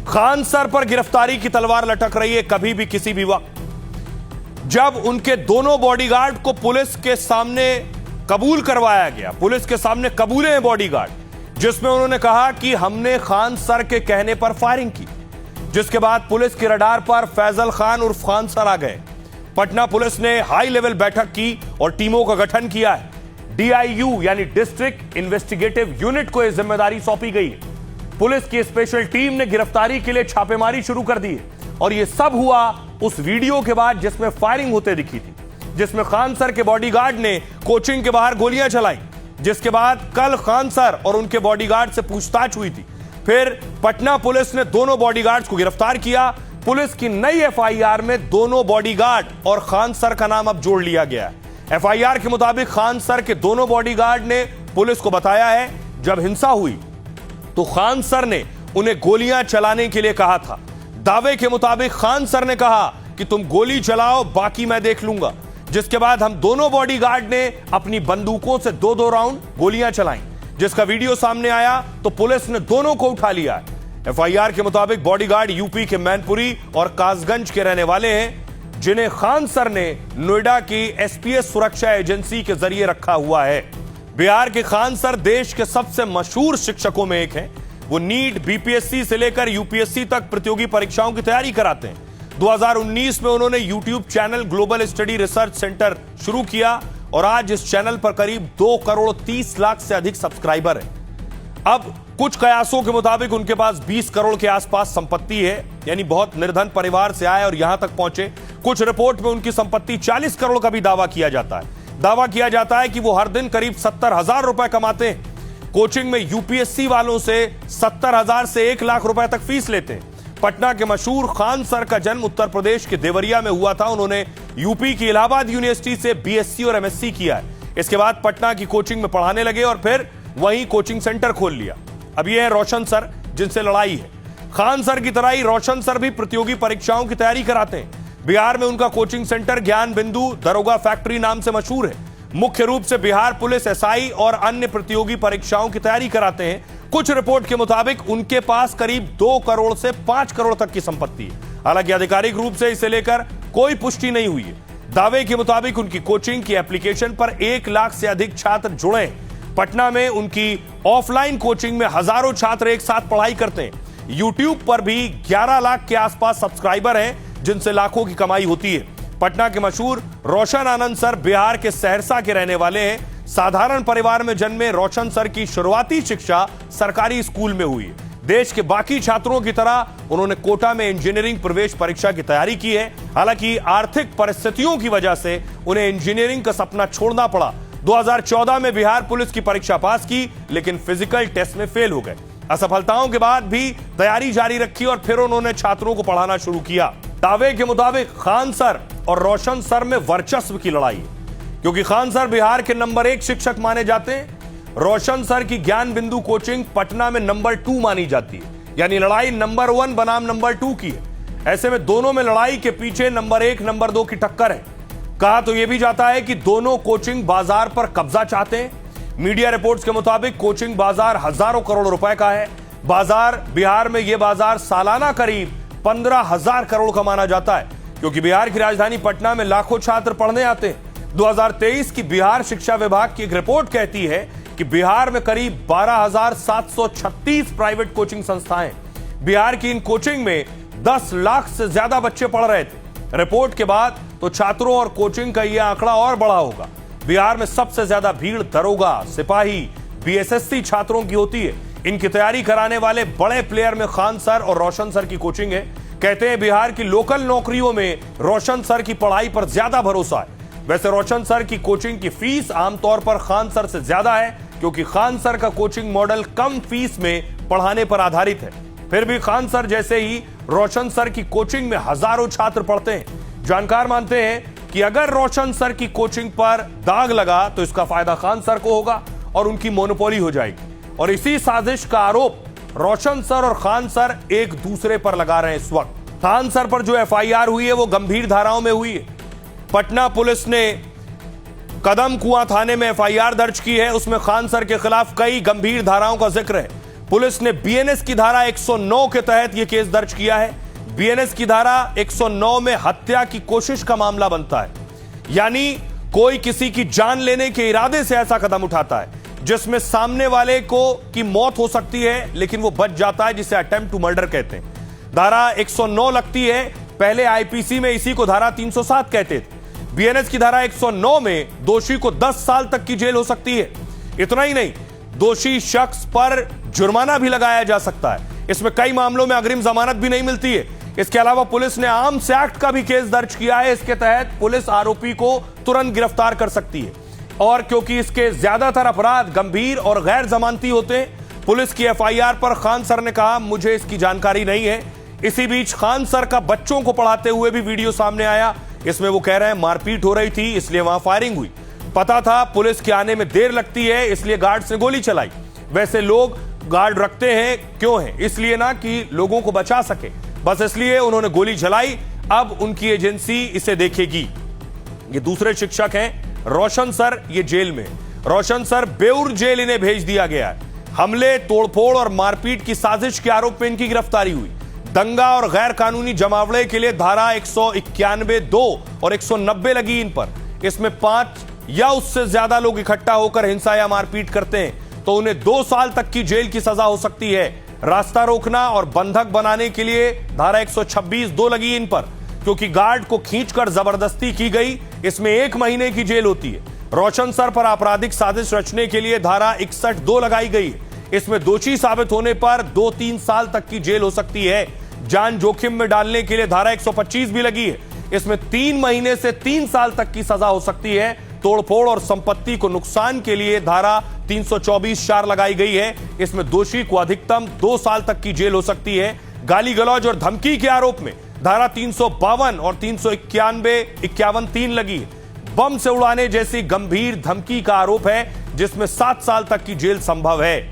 Khan sir पर गिरफ्तारी की तलवार लटक रही है कभी भी किसी भी वक्त। जब उनके दोनों बॉडीगार्ड को पुलिस के सामने कबूल करवाया गया, पुलिस के सामने कबूले हैं बॉडीगार्ड, जिसमें उन्होंने कहा कि हमने खान सर के कहने पर फायरिंग की, जिसके बाद पुलिस के रडार पर फैजल खान उर्फ खान सर आ गए। पटना पुलिस ने हाई लेवल बैठक की और टीमों का गठन किया है। DIU यानी डिस्ट्रिक्ट इन्वेस्टिगेटिव यूनिट को यह जिम्मेदारी सौंपी गई है। पुलिस की स्पेशल टीम ने गिरफ्तारी के लिए छापेमारी शुरू कर दी है और यह सब हुआ उस वीडियो के बाद जिसमें फायरिंग होते दिखी थी, जिसमें खान सर के बॉडीगार्ड ने कोचिंग के बाहर गोलियां चलाई, जिसके बाद कल खान सर और उनके बॉडीगार्ड से पूछताछ हुई थी। फिर पटना पुलिस ने दोनों बॉडीगार्ड्स को गिरफ्तार किया। पुलिस की नई FIR में दोनों बॉडीगार्ड और खान सर का नाम अब जोड़ लिया गया है। FIR के मुताबिक खान सर के दोनों बॉडीगार्ड ने पुलिस को बताया है जब हिंसा हुई तो खान सर ने उन्हें गोलियां चलाने के लिए कहा था। दावे के मुताबिक खान सर ने कहा कि तुम गोली चलाओ, बाकी मैं देख लूंगा, जिसके बाद हम दोनों बॉडीगार्ड ने अपनी बंदूकों से 2-2 राउंड गोलियां चलाई, जिसका वीडियो सामने आया तो पुलिस ने दोनों को उठा लिया। FIR के मुताबिक बॉडीगार्ड यूपी के मैनपुरी और कासगंज के रहने वाले हैं, जिन्हें खान सर ने नोएडा की SPS सुरक्षा एजेंसी के जरिए रखा हुआ है। बिहार के खान सर देश के सबसे मशहूर शिक्षकों में एक हैं। वो नीट, BPSC से लेकर UPSC तक प्रतियोगी परीक्षाओं की तैयारी कराते हैं। 2019 में उन्होंने YouTube channel global study research centre शुरू किया और आज इस चैनल पर करीब 2 करोड़ 30 लाख से अधिक सब्सक्राइबर हैं। अब कुछ कयासों के मुताबिक उनके पास 20 करोड़ के आसपास संपत्ति है, यानी बहुत निर्धन परिवार से आए और यहां तक पहुंचे। कुछ रिपोर्ट में उनकी संपत्ति 40 करोड़ का भी दावा किया जाता है। दावा किया जाता है कि वो हर दिन करीब 70,000 रुपए कमाते हैं। कोचिंग में UPSC वालों से 70,000 से 1 लाख रुपए तक फीस लेते हैं। पटना के मशहूर खान सर का जन्म उत्तर प्रदेश के देवरिया में हुआ था। उन्होंने यूपी की इलाहाबाद यूनिवर्सिटी से BSc और MSc किया है। इसके बाद पटना की कोचिंग में पढ़ाने लगे और फिर वहीं कोचिंग सेंटर खोल लिया। अब ये है रोशन सर, जिनसे लड़ाई है। खान सर की तरह ही रोशन सर भी प्रतियोगी परीक्षाओं की तैयारी कराते हैं। बिहार में उनका कोचिंग सेंटर ज्ञान बिंदु दरोगा फैक्ट्री नाम से मशहूर है। मुख्य रूप से बिहार पुलिस, SI और अन्य प्रतियोगी परीक्षाओं की तैयारी कराते हैं। कुछ रिपोर्ट के मुताबिक उनके पास करीब 2 करोड़ से 5 करोड़ तक की संपत्ति है। हालांकि आधिकारिक रूप से इसे लेकर कोई पुष्टि नहीं हुई है। दावे के मुताबिक उनकी कोचिंग की एप्लीकेशन पर 1 लाख से अधिक छात्र जुड़े हैं। पटना में उनकी ऑफलाइन कोचिंग में हजारों छात्र एक साथ पढ़ाई करते हैं। YouTube पर भी 11 लाख के आसपास सब्सक्राइबर हैं, जिनसे लाखों की कमाई होती है। पटना के मशहूर रोशन आनंद सर बिहार के सहरसा के रहने वाले हैं। साधारण परिवार में जन्मे रोशन सर की शुरुआती शिक्षा सरकारी स्कूल में हुई। देश के बाकी छात्रों की तरह उन्होंने कोटा में इंजीनियरिंग प्रवेश परीक्षा की तैयारी की है। हालांकि आर्थिक परिस्थितियों की वजह से उन्हें इंजीनियरिंग का सपना छोड़ना पड़ा। 2014 में बिहार पुलिस की परीक्षा पास की, लेकिन फिजिकल टेस्ट में फेल हो गए। असफलताओं के बाद भी तैयारी जारी रखी और फिर उन्होंने छात्रों को पढ़ाना शुरू किया। दावे के मुताबिक खान सर और रोशन सर में वर्चस्व की लड़ाई है, क्योंकि खान सर बिहार के नंबर 1 शिक्षक माने जाते हैं। रोशन सर की ज्ञान बिंदु कोचिंग पटना में नंबर 2 मानी जाती है, यानी लड़ाई नंबर 1 बनाम नंबर 2 की है। ऐसे में दोनों में लड़ाई के पीछे नंबर 1 नंबर 2 की टक्कर है। कहा तो यह भी जाता है कि दोनों कोचिंग बाजार पर कब्जा चाहते हैं। मीडिया रिपोर्ट्स के मुताबिक कोचिंग बाजार हजारों करोड़ रुपए का है। बाजार बिहार में यह बाजार सालाना करीब 15,000 करोड़ का माना जाता है, क्योंकि बिहार की राजधानी पटना में लाखों छात्र पढ़ने आते हैं। 2023 की बिहार शिक्षा विभाग की एक रिपोर्ट कहती है कि बिहार में करीब 12,736 प्राइवेट कोचिंग संस्थाएं। बिहार की इन कोचिंग में 10 लाख से ज्यादा बच्चे पढ़ रहे थे। रिपोर्ट के बाद तो छात्रों और कोचिंग का यह आंकड़ा और बड़ा होगा। बिहार में सबसे ज्यादा भीड़ दरोगा, सिपाही, BSSC छात्रों की होती है। इनकी तैयारी कराने वाले बड़े प्लेयर में खान सर और रोशन सर की कोचिंग है। कहते हैं बिहार की लोकल नौकरियों में रोशन सर की पढ़ाई पर ज्यादा भरोसा है। वैसे रोशन सर की कोचिंग की फीस आमतौर पर खान सर से ज्यादा है, क्योंकि खान सर का कोचिंग मॉडल कम फीस में पढ़ाने पर आधारित है। फिर भी खान सर जैसे ही रोशन सर की कोचिंग में हजारों छात्र पढ़ते हैं। जानकार मानते हैं कि अगर रोशन सर की कोचिंग पर दाग लगा तो इसका फायदा खान सर को होगा और उनकी मोनोपोली हो जाएगी। और इसी साजिश का आरोप रोशन सर और खान सर एक दूसरे पर लगा रहे हैं इस वक्त। खान सर पर जो FIR हुई है वो गंभीर धाराओं में हुई है। पटना पुलिस ने कदम कुआं थाने में FIR दर्ज की है। उसमें खान सर के खिलाफ कई गंभीर धाराओं का जिक्र है। पुलिस ने बीएनएस की धारा 109 के तहत यह केस दर्ज किया है। बीएनएस की धारा 109 में हत्या की कोशिश का मामला बनता है, यानी कोई किसी की जान लेने के इरादे से ऐसा कदम उठाता है जिसमें सामने वाले को की मौत हो सकती है लेकिन वो बच जाता है, जिसे अटेम्प्ट टू मर्डर कहते हैं। धारा 109 लगती है, पहले आईपीसी में इसी को धारा 307 कहते थे। बीएनएस की धारा 109 में दोषी को 10 साल तक की जेल हो सकती है। इतना ही नहीं, दोषी शख्स पर जुर्माना भी लगाया जा सकता है। इसमें कई मामलों में अग्रिम जमानत भी नहीं मिलती है। इसके अलावा पुलिस ने आर्म्स एक्ट का भी केस दर्ज किया है। इसके तहत पुलिस आरोपी को तुरंत गिरफ्तार कर सकती है, और क्योंकि इसके ज्यादातर अपराध गंभीर और गैर जमानती होते हैं, पुलिस की एफआईआर पर खान सर ने कहा मुझे इसकी जानकारी नहीं है। इसी बीच खान सर का बच्चों को पढ़ाते हुए भी वीडियो सामने आया। इसमें वो कह रहे हैं मारपीट हो रही थी इसलिए वहां फायरिंग हुई। पता था पुलिस के आने में देर लगती है इसलिए गार्ड्स ने गोली चलाई। वैसे लोग गार्ड रखते हैं क्यों है? इसलिए ना कि लोगों को बचा सके, बस इसलिए उन्होंने गोली चलाई। अब उनकी एजेंसी इसे देखेगी। ये दूसरे शिक्षक हैं रोशन सर, ये जेल में। रोशन सर बेउर जेल इन्हें भेज दिया गया है। हमले, तोड़फोड़ और मारपीट की साजिश के आरोप में इनकी गिरफ्तारी हुई। दंगा और गैर कानूनी जमावड़े के लिए धारा 191(2) और 190 लगी इन पर। इसमें 5 या उससे ज्यादा लोग इकट्ठा होकर हिंसा या मारपीट करते हैं तो उन्हें 2 साल तक की जेल की सजा हो सकती है। रास्ता रोकना और बंधक बनाने के लिए धारा 126(2) लगी इन पर, क्योंकि गार्ड को खींचकर जबरदस्ती की गई। इसमें 1 महीने की जेल होती है। रोशन सर पर आपराधिक साजिश रचने के लिए धारा 61(2) लगाई गई है। इसमें दोषी साबित होने पर 2-3 साल तक की जेल हो सकती है। जान जोखिम में डालने के लिए धारा 125 भी लगी है। इसमें 3 महीने से 3 साल तक की सजा हो सकती है। तोड़फोड़ और संपत्ति को नुकसान के लिए धारा 324(4) लगाई गई है। इसमें दोषी को अधिकतम 2 साल तक की जेल हो सकती है। गाली गलौज और धमकी के आरोप में धारा 352 और 391(51)(3) लगी है। बम से उड़ाने जैसी गंभीर धमकी का आरोप है जिसमें 7 साल तक की जेल संभव है।